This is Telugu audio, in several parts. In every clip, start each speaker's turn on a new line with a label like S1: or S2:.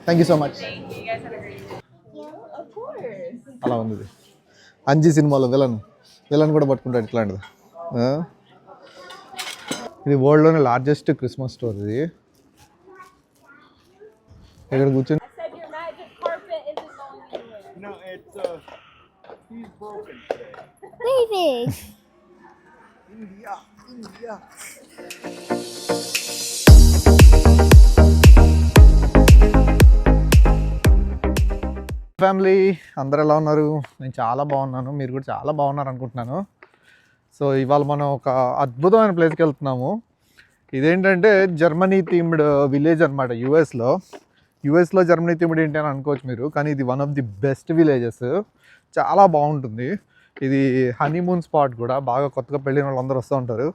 S1: Thank you so much. అలా ఉంది ఇది. అంజీ సినిమాలో విలన్ కూడా పట్టుకుంటాడు ఇట్లాంటిది. ఇది వరల్డ్లోనే లార్జెస్ట్ క్రిస్మస్ స్టోర్. ఇది ఇక్కడ కూర్చొని ఫ్యామిలీ అందరు ఎలా ఉన్నారు? నేను చాలా బాగున్నాను, మీరు కూడా చాలా బాగున్నారు అనుకుంటున్నాను. సో ఇవాళ మనం ఒక అద్భుతమైన ప్లేస్కి వెళ్తున్నాము. ఇదేంటంటే జర్మనీ థీమ్డ్ విలేజ్ అనమాట. యూఎస్లో జర్మనీ థీమ్డ్ ఏంటి అని అనుకోవచ్చు మీరు, కానీ ఇది one of the best villages. చాలా బాగుంటుంది. ఇది హనీమూన్ స్పాట్ కూడా, బాగా కొత్తగా పెళ్ళిన వాళ్ళందరూ వస్తూ ఉంటారు.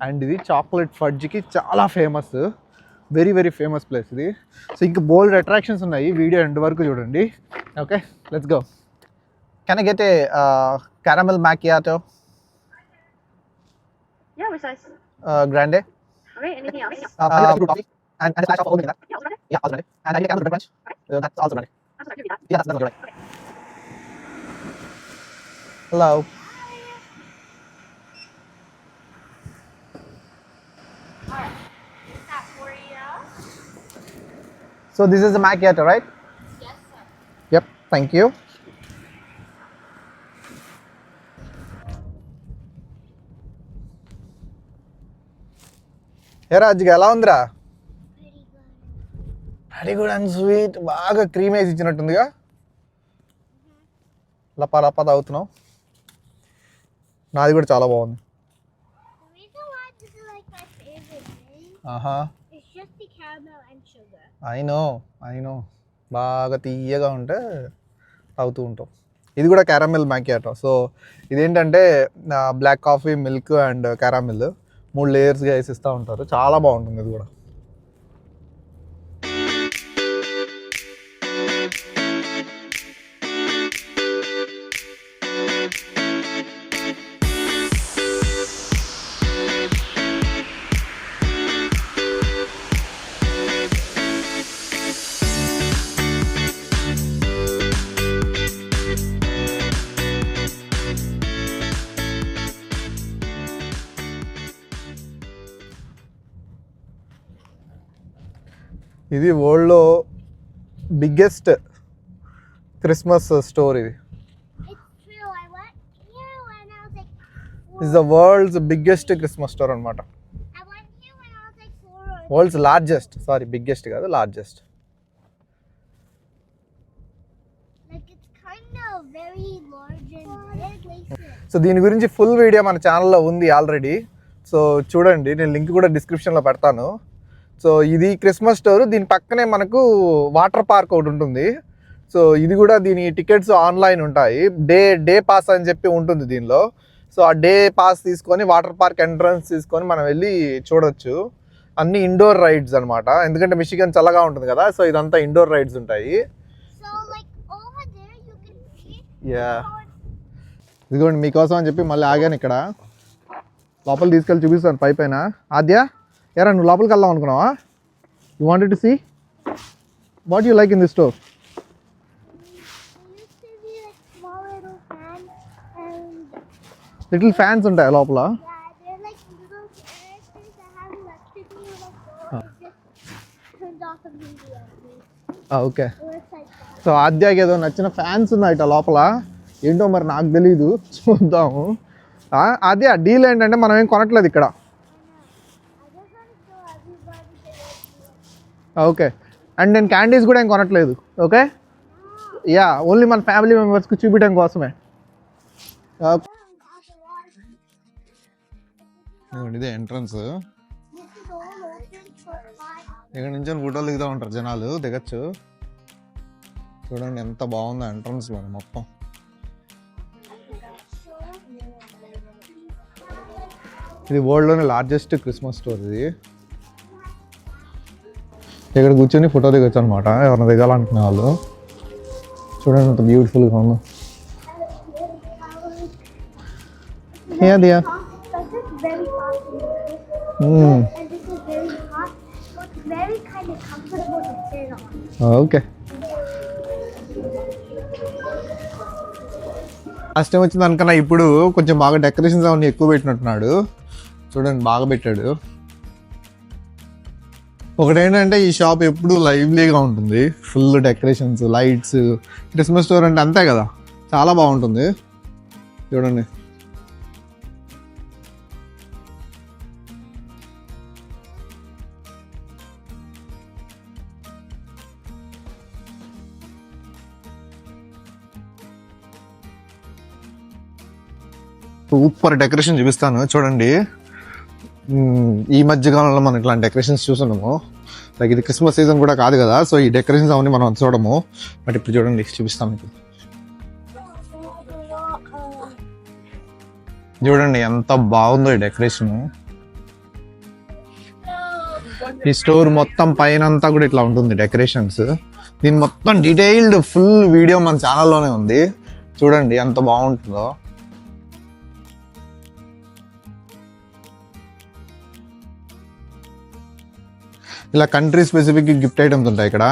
S1: అండ్ ఇది చాక్లెట్ ఫడ్జ్కి చాలా famous, very very famous place ఇది. సో ఇంకా బోల్డ్ అట్రాక్షన్స్ ఉన్నాయి, వీడియో ఎండ్ వరకు చూడండి. Okay, let's go. Can I get a caramel macchiato?
S2: Yeah, which size?
S1: Grande.
S2: Okay, anything else?
S1: Coffee and a splash of oat milk in that.
S2: Yeah, also grande?
S1: Yeah, also grande. And I need a caramel crunch. That's also grande.
S2: I'm sorry, give me that.
S1: Yeah, that's okay.
S2: Okay.
S1: Hello.
S2: Alright. Is that for you?
S1: So this is a macchiato, right?
S2: Yes, sir.
S1: Yep, thank you. ఏ రాజుగా ఎలా ఉందిరా? Very good and sweet. బాగా క్రీమ్ వేసి ఇచ్చినట్టుందిగా. లపా లపా తాగుతున్నావు. నాది కూడా చాలా బాగుంది.
S3: The reason why this is like my favorite thing
S1: ఆహా,
S3: is just the caramel and sugar.
S1: I know బాగా తీయగా ఉంటే తాగుతూ ఉంటాం. ఇది కూడా క్యారమెల్ మ్యాకియాటో. సో ఇదేంటంటే black coffee, milk and caramel 3 లేయర్స్గా వేసి ఇస్తూ ఉంటారు. చాలా బాగుంటుంది ఇది కూడా. ఇది వరల్డ్లో బిగ్గెస్ట్ క్రిస్మస్ స్టోర్. ఇది
S3: It's true. I went here when I was like 4.
S1: Is the world's biggest Christmas store అనమాట.
S3: I went here when I was like 4 or
S1: world's largest, sorry biggest కాదు, largest.
S3: like it's kind of very large and big places.
S1: So దీని గురించి ఫుల్ వీడియో మన ఛానల్లో ఉంది ఆల్రెడీ. సో చూడండి, నేను లింక్ కూడా డిస్క్రిప్షన్లో పెడతాను. సో ఇది క్రిస్మస్ స్టోర్. దీని పక్కనే మనకు వాటర్ పార్క్ ఒకటి ఉంటుంది. సో ఇది కూడా దీని టికెట్స్ ఆన్లైన్ ఉంటాయి. డే పాస్ అని చెప్పి ఉంటుంది దీనిలో. సో ఆ డే పాస్ తీసుకొని వాటర్ పార్క్ ఎంట్రన్స్ తీసుకొని మనం వెళ్ళి చూడొచ్చు. అన్ని ఇండోర్ రైడ్స్ అనమాట, ఎందుకంటే మిషిగన్ చల్లగా ఉంటుంది కదా. సో ఇదంతా ఇండోర్ రైడ్స్ ఉంటాయి.
S3: So like over there you can see.
S1: Yeah, ఇదిగోండి మీకోసం అని చెప్పి మళ్ళీ ఆగాను ఇక్కడ. లోపల తీసుకెళ్ళి చూపిస్తాను పైన. ఆద్య, ఎరా నువ్వు లోపలికి వెళ్దాం అనుకున్నావా? You wanted to see what you like in this store?
S3: There used to be like small little fans and
S1: little fans ఉంటాయి లోపల.
S3: yeah, they're like little characters that have electricity little doors. Just turned off immediately.
S1: Okay.
S3: It was like that.
S1: So ఆద్యకి ఏదో నచ్చిన ఫ్యాన్స్ ఉన్నాయట లోపల. ఏంటో మరి నాకు తెలీదు, చూద్దాము. ఆద్య, డీల్ ఏంటంటే మనం ఏం కొనట్లేదు ఇక్కడ.
S3: I just want to show everybody the
S1: okay, and నేను క్యాండీస్ కూడా ఏం కొనట్లేదు. ఓకే, యా, ఓన్లీ మన ఫ్యామిలీ మెంబర్స్కి చూపించడం కోసమే. ఇదే entrance.
S3: This is all open for fun.
S1: ఇక్కడ నుంచి ఫోటోలు దిగుతూ ఉంటారు జనాలు, దిగచ్చు. చూడండి ఎంత బాగుందో ఎంట్రన్స్ లో మొత్తం. ఇది వరల్డ్లోనే లార్జెస్ట్ క్రిస్మస్ స్టోర్. ఇది ఇక్కడ కూర్చొని ఫోటో దిగొచ్చు అనమాట, ఎవరైనా దిగాలనుకునే వాళ్ళు. చూడండి ఎంత బ్యూటిఫుల్గా ఉందో. Yeah, dear.
S3: This is very hot.
S1: Mm.
S3: And this is very hot. very kind of comfortable to sit on.
S1: Okay. Last time వచ్చిన దానికన్నా ఇప్పుడు కొంచెం బాగా డెకరేషన్స్ అవన్నీ ఎక్కువ పెట్టినట్టున్నాడు. చూడండి బాగా పెట్టాడు. ఒకటేంటంటే ఈ షాప్ ఎప్పుడు లైవ్లీగా ఉంటుంది, full decorations, lights. Christmas store అంటే అంతే కదా, చాలా బాగుంటుంది. చూడండి సూపర్ డెకరేషన్ చూపిస్తాను చూడండి. ఈ మధ్య కాలంలో మనం ఇట్లాంటి డెకరేషన్స్ చూస్తున్నాము. లైక్ ఇది క్రిస్మస్ సీజన్ కూడా కాదు కదా, సో ఈ డెకరేషన్స్ అవన్నీ మనం చూడము. బట్ ఇప్పుడు చూడండి చూపిస్తాను మీకు. చూడండి ఎంత బాగుందో ఈ డెకరేషన్. ఈ స్టోర్ మొత్తం పైన అంతా కూడా ఇట్లా ఉంటుంది డెకరేషన్స్. దీని మొత్తం డీటెయిల్డ్ ఫుల్ వీడియో మన ఛానల్లోనే ఉంది. చూడండి ఎంత బాగుంటుందో. ఇలా కంట్రీ స్పెసిఫిక్ గిఫ్ట్ ఐటమ్స్ ఉంటాయి ఇక్కడ.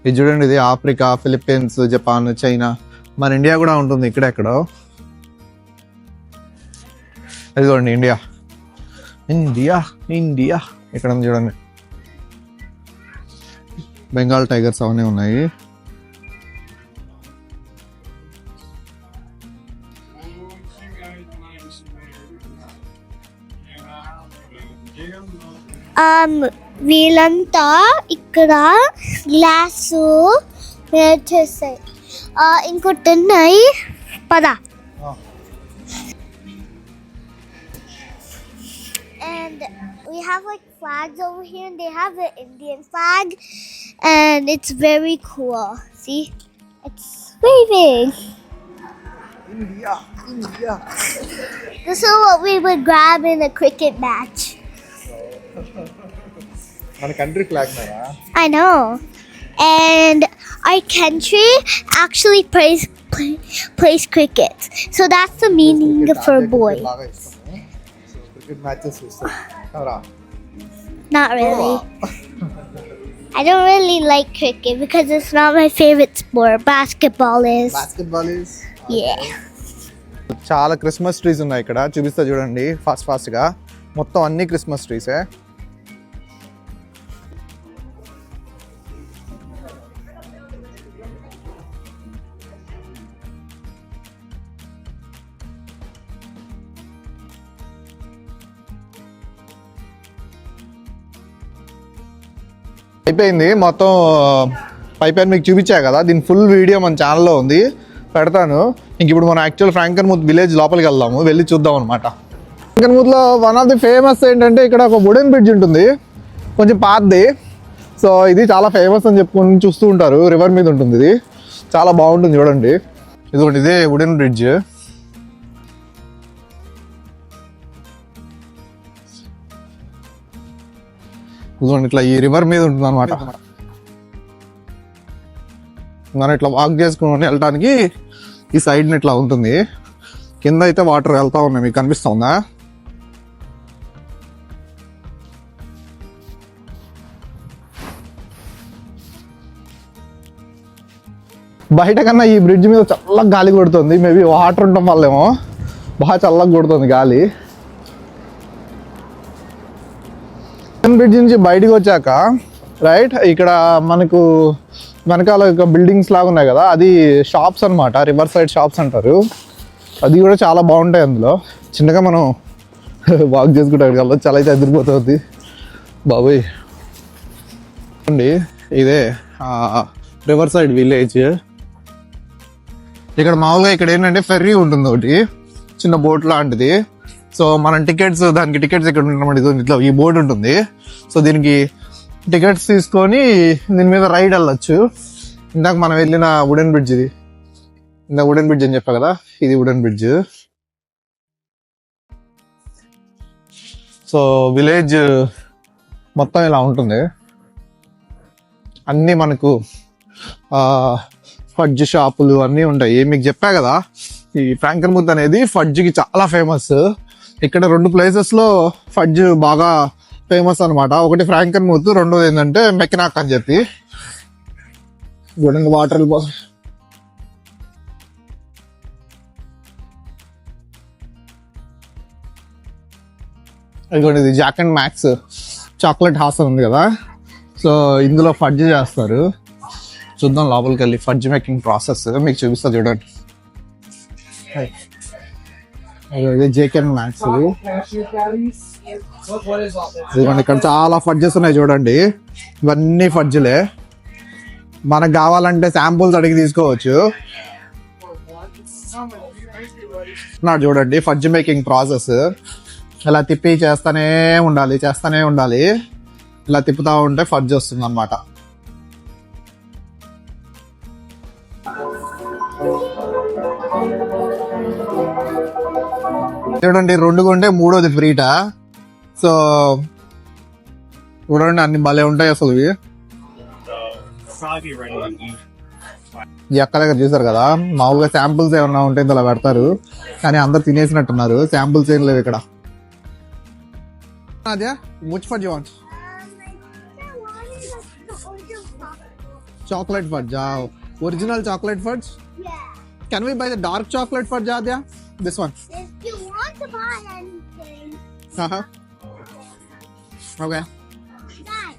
S1: ఇది చూడండి, ఇది ఆఫ్రికా, ఫిలిప్పీన్స్, జపాన్, చైనా, మన ఇండియా కూడా ఉంటుంది ఇక్కడెక్కడో. ఇదిగోండి ఇండియా, ఇండియా ఇండియా ఇక్కడ ఉంది చూడండి. బెంగాల్ టైగర్స్ అవన్నీ ఉన్నాయి.
S3: వీళ్ళంతా ఇక్కడ గ్లాసు చేస్తాయి. ఇంకోటి ఉన్నాయి పద. And we have like flags over here, and they have the Indian flag, and it's very cool. See, it's waving.
S1: India, India.
S3: This is what we would grab in a cricket match.
S1: మన కంట్రీ ఫ్లాగ్ కదా.
S3: I know. And our country actually plays cricket. So that's the meaning for boy.
S1: Cricket matches చూస్తాం.
S3: Not really. I don't really like cricket because it's not my favorite sport. Basketball is.
S1: Basketball is.
S3: Yeah.
S1: చాలా క్రిస్మస్ ట్రీస్ ఉన్నాయి ఇక్కడ. చూపిస్తా చూడండి ఫాస్ట్గా. మొత్తం అన్ని క్రిస్మస్ ట్రీసే. అయిపోయింది మొత్తం. పైపైన మీకు చూపించా కదా, దీని ఫుల్ వీడియో మన ఛానల్లో ఉంది, పెడతాను. ఇంక ఇప్పుడు మనం యాక్చువల్ ఫ్రాంకన్ముత్ విలేజ్ లోపలికి వెళ్దాము, వెళ్ళి చూద్దాం అనమాట. ఫ్రాంకన్ముత్లో వన్ ఆఫ్ ది ఫేమస్ ఏంటంటే ఇక్కడ ఒక వుడెన్ బ్రిడ్జ్ ఉంటుంది, కొంచెం పాతది. సో ఇది చాలా ఫేమస్ అని చెప్పుకొని చూస్తూ ఉంటారు. రివర్ మీద ఉంటుంది, ఇది చాలా బాగుంటుంది చూడండి. ఇదిగోండి ఇదే వుడెన్ బ్రిడ్జ్. ఇదిగోండి ఇట్లా ఈ రివర్ మీద ఉంటుంది అనమాట. మనం ఇట్లా వాక్ చేసుకుని వెళ్ళటానికి ఈ సైడ్ని ఇట్లా ఉంటుంది. కింద అయితే వాటర్ వెళ్తా ఉన్నాయి, మీకు కనిపిస్తుందా? బయట కన్నా ఈ బ్రిడ్జ్ మీద చల్లగా గాలి కొడుతుంది. మేబీ వాటర్ ఉండటం వల్లేమో బాగా చల్లగా కొడుతుంది గాలి. బ్రిడ్జ్ నుంచి బయటకు వచ్చాక రైట్ ఇక్కడ మనకు వెనకాల బిల్డింగ్స్ లాగా ఉన్నాయి కదా, అది షాప్స్ అనమాట. రివర్ సైడ్ షాప్స్ అంటారు. అది కూడా చాలా బాగుంటాయి. అందులో చిన్నగా మనం వాక్ చేసుకుంటాం కదా, చాలా అయితే ఎదిరిపోతుంది బాబోయ్. అండి ఇదే రివర్ సైడ్ విలేజ్. ఇక్కడ మామూలుగా ఇక్కడ ఏంటంటే ఫెర్రీ ఉంటుంది ఒకటి, చిన్న బోట్ లాంటిది. సో మనం టికెట్స్, దానికి టికెట్స్ ఇక్కడ ఉంటామండి. ఇట్లా ఈ బోర్డు ఉంటుంది. సో దీనికి టికెట్స్ తీసుకొని దీని మీద రైడ్ వెళ్ళొచ్చు. ఇందాక మనం వెళ్ళిన వుడెన్ బ్రిడ్జ్ ఇది. ఇందాక వుడెన్ బ్రిడ్జ్ అని చెప్పా కదా, ఇది వుడెన్ బ్రిడ్జ్. సో విలేజ్ మొత్తం ఇలా ఉంటుంది. అన్నీ మనకు ఫడ్జ్ షాపులు అన్నీ ఉంటాయి. మీకు చెప్పా కదా, ఈ ఫ్రాంకన్ముత్ అనేది ఫడ్జ్కి చాలా ఫేమస్. ఇక్కడ 2 ప్లేసెస్లో ఫడ్జ్ బాగా ఫేమస్ అనమాట. ఒకటి ఫ్రాంకన్ మూత్, రెండోది ఏంటంటే మెకినాక్ అని చెప్పి. చూడండి వాటర్ వెళ్ళిపోతుంది. ఇదిగోండి ఇది Jack and max chocolate Haasan ఉంది కదా, సో ఇందులో ఫడ్జ్ చేస్తారు. చూద్దాం లోపలికి వెళ్ళి ఫడ్జ్ మేకింగ్ ప్రాసెస్ మీకు చూపిస్తా చూడండి. ఇది జేక్ అండ్ మ్యాక్స్. ఇదిగోండి ఇక్కడ చాలా ఫడ్జెస్ ఉన్నాయి చూడండి. ఇవన్నీ ఫడ్జ్లే. మనకు కావాలంటే శాంపుల్స్ అడిగి తీసుకోవచ్చు. చూడండి ఫడ్జ్ మేకింగ్ ప్రాసెస్. ఇలా తిప్పి చేస్తూనే ఉండాలి. ఇలా తిప్పుతా ఉంటే ఫడ్జ్ వస్తుంది అనమాట. చూడండి 2 కొంటే 3వది ఫ్రీటా. సో చూడండి అన్ని భలే ఉంటాయి అసలు. ఇవి ఈ అక్క దగ్గర చూసారు కదా, మామూలుగా శాంపుల్స్ ఏమన్నా ఉంటే ఇందులో పెడతారు, కానీ అందరు తినేసినట్టున్నారు. శాంపుల్స్ ఏం లేవు ఇక్కడ. అదే which fudge you want? Chocolate fudge. Original chocolate fudge?
S3: Yeah.
S1: Can we buy the dark chocolate fudge, Adya? This one.
S3: If you want to buy anything,
S1: Uh-huh. Okay.
S3: Dad,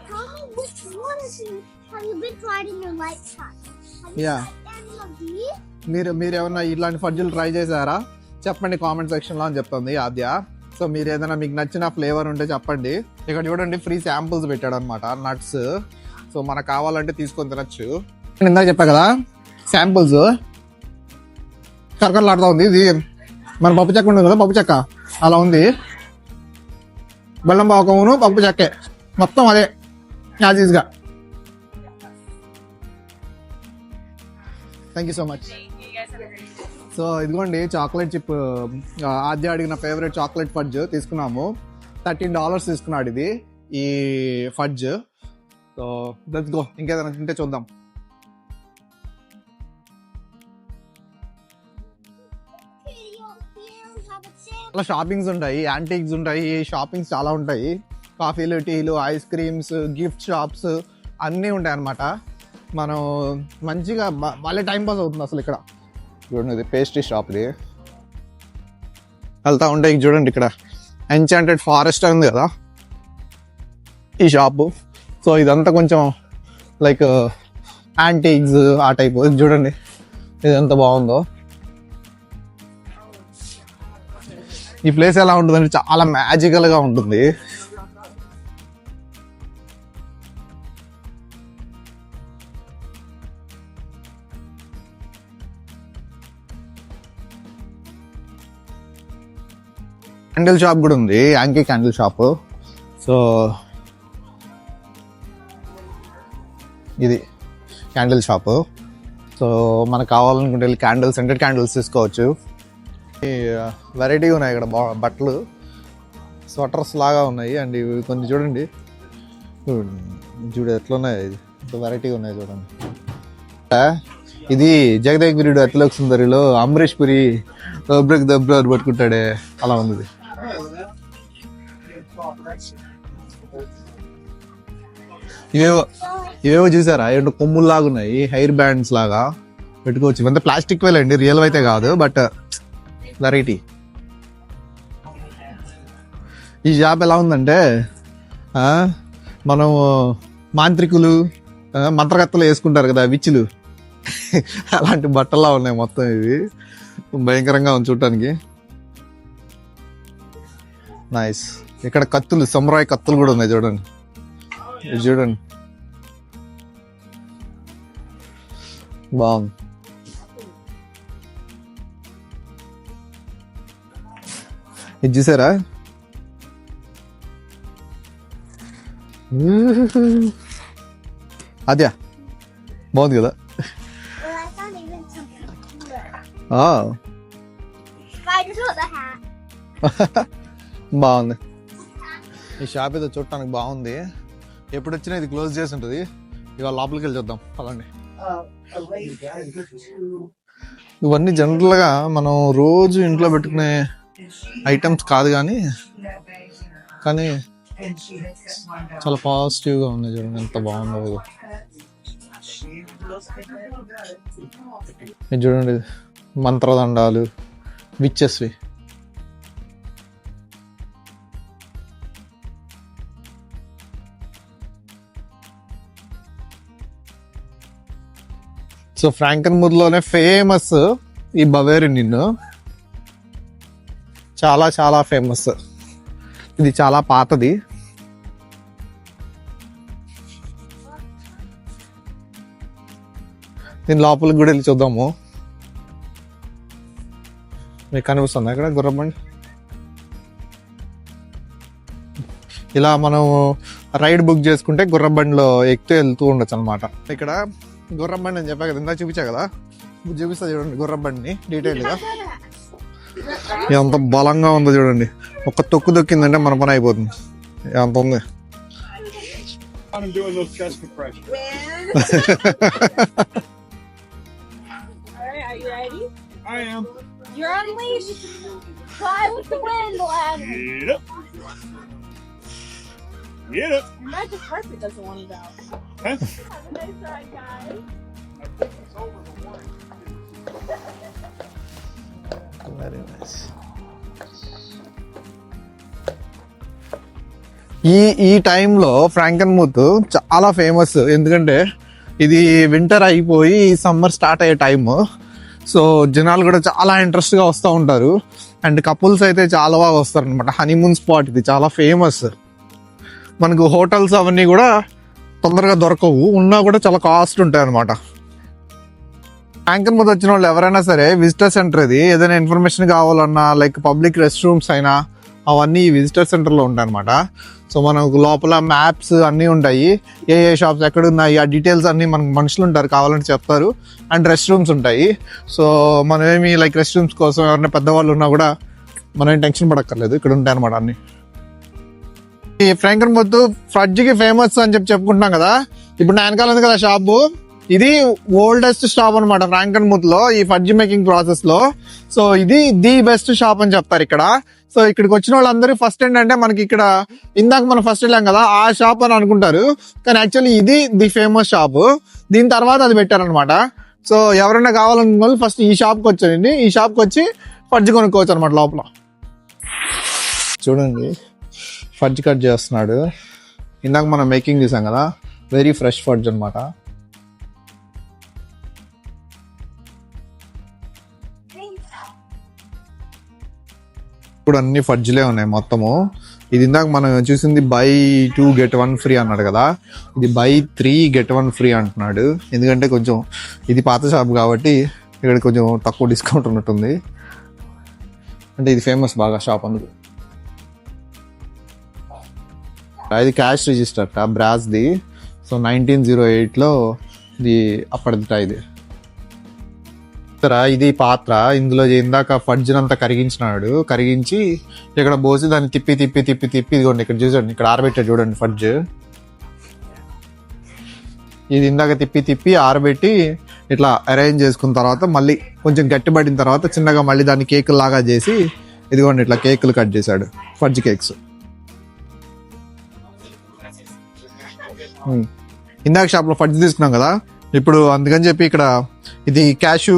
S3: tell me which one is you have you been riding your light truck? Have you
S1: Yeah.
S3: tried any of these?
S1: మీరు ఏమన్నా ఇట్లాంటి ఫడ్జులు ట్రై చేశారా చెప్పండి కామెంట్ సెక్షన్ లో అని చెప్తుంది ఆద్య. సో మీరు ఏదైనా మీకు నచ్చిన ఫ్లేవర్ ఉంటే చెప్పండి. ఇక్కడ చూడండి ఫ్రీ శాంపుల్స్ పెట్టాడు అనమాట, నట్స్. సో మనకు కావాలంటే తీసుకొని తినచ్చు. నేను ఇందాక చెప్పా కదా శాంపుల్స్. కరకరలాడుతూ ఉంది. ఇది మన పప్పు చెక్క ఉంటుంది కదా, పప్పు చెక్క అలా ఉంది. బెల్లం పాకమును పప్పు చెక్కే మొత్తం అదే యాజీస్గా. Thank you so much. So ఇదిగోండి చాక్లెట్ చిప్. ఆద్య అడిగిన ఫేవరెట్ చాక్లెట్ ఫడ్జ్ తీసుకున్నాము. $13 తీసుకున్నాడు ఇది ఈ ఫడ్జ్. సో లెట్స్ గో, ఇంకేదైనా తింటే చూద్దాం. చాలా షాపింగ్స్ ఉంటాయి, యాంటిక్స్ ఉంటాయి, షాపింగ్స్ చాలా ఉంటాయి. కాఫీలు, టీలు, ఐస్ క్రీమ్స్, గిఫ్ట్ షాప్స్ అన్నీ ఉంటాయి అన్నమాట. మనం మంచిగా వాళ్ళే టైం పాస్ అవుతుంది అసలు ఇక్కడ. చూడండి ఇది పేస్ట్రీ షాప్. ఇది వెళ్తా ఉంటాయి చూడండి. ఇక్కడ ఎన్చాంటెడ్ ఫారెస్ట్ ఉంది కదా ఈ షాపు. సో ఇదంతా కొంచెం లైక్ యాంటిక్స్ ఆ టైప్. ఇది చూడండి ఇది ఎంత బాగుందో. ఈ ప్లేస్ ఎలా ఉంటుందంటే చాలా మ్యాజికల్గా ఉంటుంది. క్యాండిల్ షాప్ కూడా ఉంది, యాంకీ క్యాండిల్ షాప్. సో ఇది క్యాండిల్ షాపు. సో మనకు కావాలనుకుంటే క్యాండిల్స్, సెంటెడ్ క్యాండిల్స్ తీసుకోవచ్చు. వెరైటీగా ఉన్నాయి ఇక్కడ బట్టలు, స్వెటర్స్ లాగా ఉన్నాయి. అండ్ ఇవి కొన్ని చూడండి, ఎట్లా ఉన్నాయి, ఇది వెరైటీగా ఉన్నాయి చూడండి. ఇది జగదేక్ వీరుడు అతిలోక సుందరిలో అమరీష్ పురి బ్రేక్ దబ్రార్ పట్టుకుంటాడే అలా ఉంది. ఇవేవో చూసారా, ఏంటో కొమ్ముల్లాగా ఉన్నాయి, హెయిర్ బ్యాండ్స్ లాగా పెట్టుకోవచ్చు. ఇవంతా ప్లాస్టిక్ వేలండి, రియల్ అయితే కాదు, బట్ వెరైటీ. ఈ షాప్ ఎలా ఉందంటే మనం మాంత్రికులు, మంత్రగత్తలు వేసుకుంటారు కదా విచ్చులు, అలాంటి బట్టల్లా ఉన్నాయి మొత్తం. ఇవి భయంకరంగా ఉంది చూడటానికి. నైస్. ఇక్కడ కత్తులు, సమురాయ్ కత్తులు కూడా ఉన్నాయి చూడండి. ఇది చూడండి బాగుంది. ఇది చూసారా, అదే బాగుంది కదా.
S3: Well, I found even something cooler. Spiders with a hat.
S1: బాగుంది. ఈ షాప్ ఏదో చూడటానికి బాగుంది. ఎప్పుడు వచ్చినా ఇది క్లోజ్ చేసి ఉంటుంది. ఇవాళ లోపలికి వెళ్ళి చూద్దాం అలాంటి. ఇవన్నీ జనరల్గా మనం రోజు ఇంట్లో పెట్టుకునే ఐటమ్స్ కాదు, కానీ చాలా పాజిటివ్గా ఉంది చూడండి, ఎంత బాగుందో ఇది. ఇది చూడండి, మంత్రదండాలు, విచ్చెస్వి. సో ఫ్రాంకన్ముత్లోనే ఫేమస్ ఈ బవేరియన్ ఇన్, చాలా చాలా ఫేమస్. ఇది చాలా పాతది. దీని లోపలికి కూడా వెళ్ళి చూద్దాము. మీకు కనిపిస్తుంది ఇక్కడ గుర్రబండి. ఇలా మనం రైడ్ బుక్ చేసుకుంటే గుర్రబండిలో ఎక్కుతూ వెళ్తూ ఉండొచ్చు అనమాట. ఇక్కడ గుర్రబండి అని చెప్పా కదా, ఇందా చూపించా కదా, చూపిస్తా చూడండి గుర్రబండిని డీటెయిల్గా. ఎంత బలంగా ఉందో చూడండి, ఒక్క తొక్కు దొక్కిందంటే మన పని అయిపోతుంది. ఎంత ఉంది.
S4: I'm doing those chest compressions.
S2: Alright, are you ready?
S4: I am.
S2: You're on leash. Fly with the wind, lad.
S4: Get up. Get up.
S2: Your magic carpet doesn't want to go.
S4: Huh?
S2: Have a nice ride, guys.
S1: Very nice. ఈ టైంలో ఫ్రాంకన్ముత్ చాలా ఫేమస్, ఎందుకంటే ఇది వింటర్ అయిపోయి సమ్మర్ స్టార్ట్ అయ్యే టైము. సో జనాలు కూడా చాలా ఇంట్రెస్ట్గా వస్తూ ఉంటారు. అండ్ కపుల్స్ అయితే చాలా బాగా వస్తారు అనమాట. హనీమూన్ స్పాట్ ఇది, చాలా ఫేమస్. మనకు హోటల్స్ అవన్నీ కూడా తొందరగా దొరకవు, ఉన్నా కూడా చాలా కాస్ట్ ఉంటాయి అనమాట. ఫ్రాంకన్ముత్ వచ్చిన వాళ్ళు ఎవరైనా సరే విజిటర్ సెంటర్ ఇది, ఏదైనా ఇన్ఫర్మేషన్ కావాలన్నా లైక్ పబ్లిక్ రెస్ట్ రూమ్స్ అయినా అవన్నీ ఈ విజిటర్ సెంటర్లో ఉంటాయి అనమాట. సో మనకు లోపల మ్యాప్స్ అన్నీ ఉంటాయి, ఏ షాప్స్ ఎక్కడ ఉన్నాయి ఆ డీటెయిల్స్ అన్నీ మనకు మనుషులు ఉంటారు, కావాలంటే చెప్తారు. అండ్ రెస్ట్ రూమ్స్ ఉంటాయి. సో మనం ఏమి లైక్ రెస్ట్ రూమ్స్ కోసం ఎవరైనా పెద్దవాళ్ళు ఉన్నా కూడా మనం ఏం టెన్షన్ పడక్కర్లేదు, ఇక్కడ ఉంటాయి అనమాట అన్నీ. ఈ ఫ్రాంకన్ముత్ ఫడ్జ్కి ఫేమస్ అని చెప్పుకుంటున్నాం కదా. ఇప్పుడు నా వెనకాల ఉంది కదా షాపు, ఇది ఓల్డెస్ట్ షాప్ అనమాట ఫ్రాంకన్ముత్ లో ఈ ఫడ్జ్ మేకింగ్ ప్రాసెస్ లో. సో ఇది ది బెస్ట్ షాప్ అని చెప్తారు ఇక్కడ. సో ఇక్కడికి వచ్చిన వాళ్ళందరూ ఫస్ట్ ఏంటంటే మనకి ఇక్కడ ఇందాక మనం ఫస్ట్ వెళ్ళాం కదా ఆ షాప్ అని అనుకుంటారు, కానీ యాక్చువల్లీ ఇది ది ఫేమస్ షాప్. దీని తర్వాత అది పెట్టారనమాట. సో ఎవరైనా కావాలనుకున్న వాళ్ళు ఫస్ట్ ఈ షాప్కి వచ్చేయండి, ఈ షాప్కి వచ్చి ఫడ్జ్ కొనుక్కోవచ్చు అనమాట. లోపల చూడండి ఫడ్జ్ కట్ చేస్తున్నాడు. ఇందాక మనం మేకింగ్ చేసాం కదా, వెరీ ఫ్రెష్ ఫడ్జ్ అనమాట. ఇప్పుడు అన్ని ఫడ్జ్లే ఉన్నాయి మొత్తము. ఇది ఇందాక మనం చూసింది బై 2 get 1 ఫ్రీ అన్నాడు కదా, ఇది బై 3 get 1 ఫ్రీ అంటున్నాడు. ఎందుకంటే కొంచెం ఇది పాత షాప్ కాబట్టి ఇక్కడ కొంచెం తక్కువ డిస్కౌంట్ ఉన్నట్టుంది. అంటే ఇది ఫేమస్ బాగా షాప్ అందుకు. ఇది క్యాష్ రిజిస్టర్ బ్రాస్ది. సో 1908లో ఇది అప్పటిదిట. ఇది పాత్ర, ఇందులో ఇందాక ఫడ్జ్ అంతా కరిగించి ఇక్కడ పోసి దాన్ని తిప్పి ఇదిగోండి ఇక్కడ చూడండి, ఇక్కడ ఆరబెట్టాడు చూడండి ఫడ్జ్. ఇది ఇందాక తిప్పి ఆరబెట్టి ఇట్లా అరేంజ్ చేసుకున్న తర్వాత మళ్ళీ కొంచెం గట్టిపడిన తర్వాత చిన్నగా మళ్ళీ దాన్ని కేకులు లాగా చేసి ఇదిగోండి ఇట్లా కేకులు కట్ చేశాడు, ఫడ్జ్ కేక్స్. ఇందాక షాప్లో ఫడ్జ్ తీసుకున్నాం కదా, ఇప్పుడు అందుకని చెప్పి ఇక్కడ ఇది క్యాషు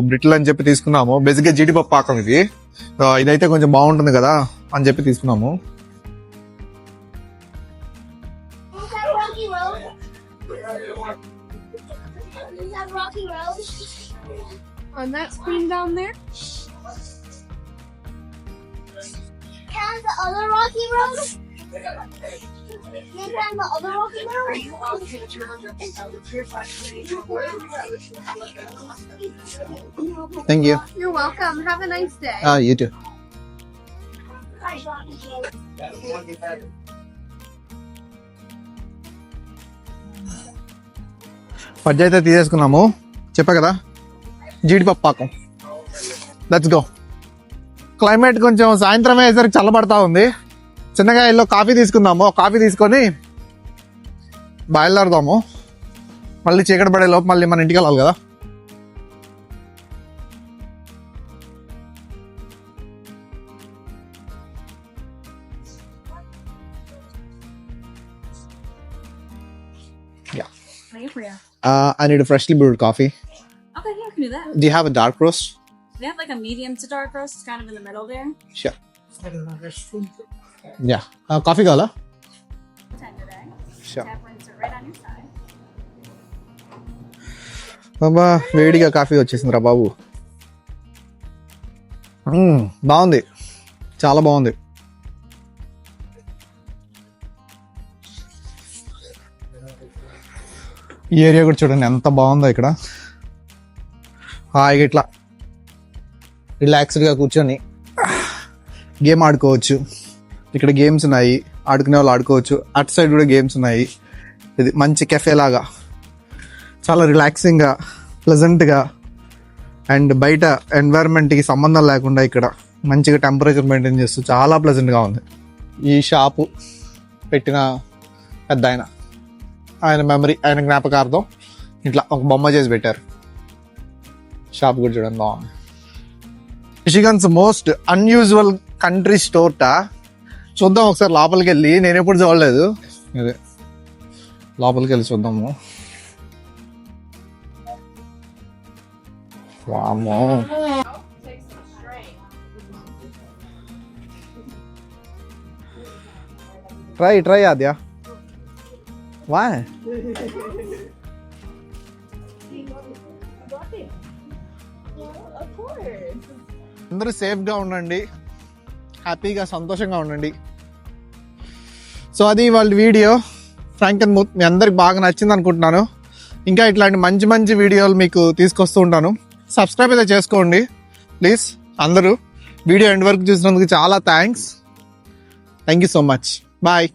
S1: బ్రిటిల్ అని చెప్పి తీసుకున్నాము. బేసిక్గా జీడిపప్పు పాకం ఇది. ఇదైతే కొంచెం బాగుంటుంది కదా అని చెప్పి తీసుకున్నాము.
S2: On that screen down there?
S3: Can the other rocky road? Can the other rocky road?
S1: Thank you.
S2: You're welcome. Have a nice day.
S1: You too. Fudge అయితే తీసేసుకున్నాము, చెప్పా కదా జీడిపప్పు పాకం. Let's go. క్లైమేట్ కొంచెం సాయంత్రం అయ్యేసరికి చల్లబడతా ఉంది. చిన్నగా ఇల్లు కాఫీ తీసుకుందాము, కాఫీ తీసుకొని బయలుదేరదాము. మళ్ళీ చీకటి పడే లోపు మళ్ళీ మన ఇంటికి వెళ్ళాలి కదా.
S2: I get for you?
S1: I need a freshly brewed coffee.
S2: Okay, yeah, I can do that.
S1: Do you have a dark roast?
S2: They have like a medium to dark roast. It's kind of in the middle there.
S1: Sure. Yeah. Coffee కావాలా?
S2: Tender day.
S1: Sure.
S2: Tap rings are right on your side.
S1: బాబా వేడిగా కాఫీ వచ్చేసిందిరా బాబు. బాగుంది, చాలా బాగుంది. ఈ ఏరియా కూడా చూడండి ఎంత బాగుందో. ఇక్కడ హాయిగా ఇట్లా రిలాక్స్డ్గా కూర్చొని గేమ్ ఆడుకోవచ్చు. ఇక్కడ గేమ్స్ ఉన్నాయి, ఆడుకునే వాళ్ళు ఆడుకోవచ్చు. అటు సైడ్ కూడా గేమ్స్ ఉన్నాయి. ఇది మంచి కెఫే లాగా చాలా రిలాక్సింగ్గా ప్లెజెంట్గా అండ్ బయట ఎన్వైరన్మెంట్కి సంబంధం లేకుండా ఇక్కడ మంచిగా టెంపరేచర్ మెయింటైన్ చేస్తూ చాలా ప్లెజెంట్గా ఉంది. ఈ షాపు పెట్టిన పెద్ద ఆయన మెమరీ, ఆయన జ్ఞాపకార్థం ఇట్లా ఒక బొమ్మ చేసి పెట్టారు. షాప్ కూడా చూడండి బాగుంది. మిషిగన్స్ మోస్ట్ అన్యూజువల్ కంట్రీ స్టోర్టా. చూద్దాం ఒకసారి లోపలికి వెళ్ళి, నేను ఎప్పుడు చూడలేదు. అదే లోపలికి వెళ్ళి చూద్దాము. వామ్మో, ట్రై ఆద్యా. వా అందరూ సేఫ్గా ఉండండి, హ్యాపీగా సంతోషంగా ఉండండి. సో అది వాళ్ళ వీడియో. ఫ్రాంక్ అండ్ మూత్ మీ అందరికి బాగా నచ్చింది అనుకుంటున్నాను. ఇంకా ఇట్లాంటి మంచి మంచి వీడియోలు మీకు తీసుకొస్తూ ఉంటాను. సబ్స్క్రైబ్ అయితే చేసుకోండి ప్లీజ్. అందరూ వీడియో ఎండ్ వరకు చూసినందుకు చాలా thanks. Thank you so much. Bye.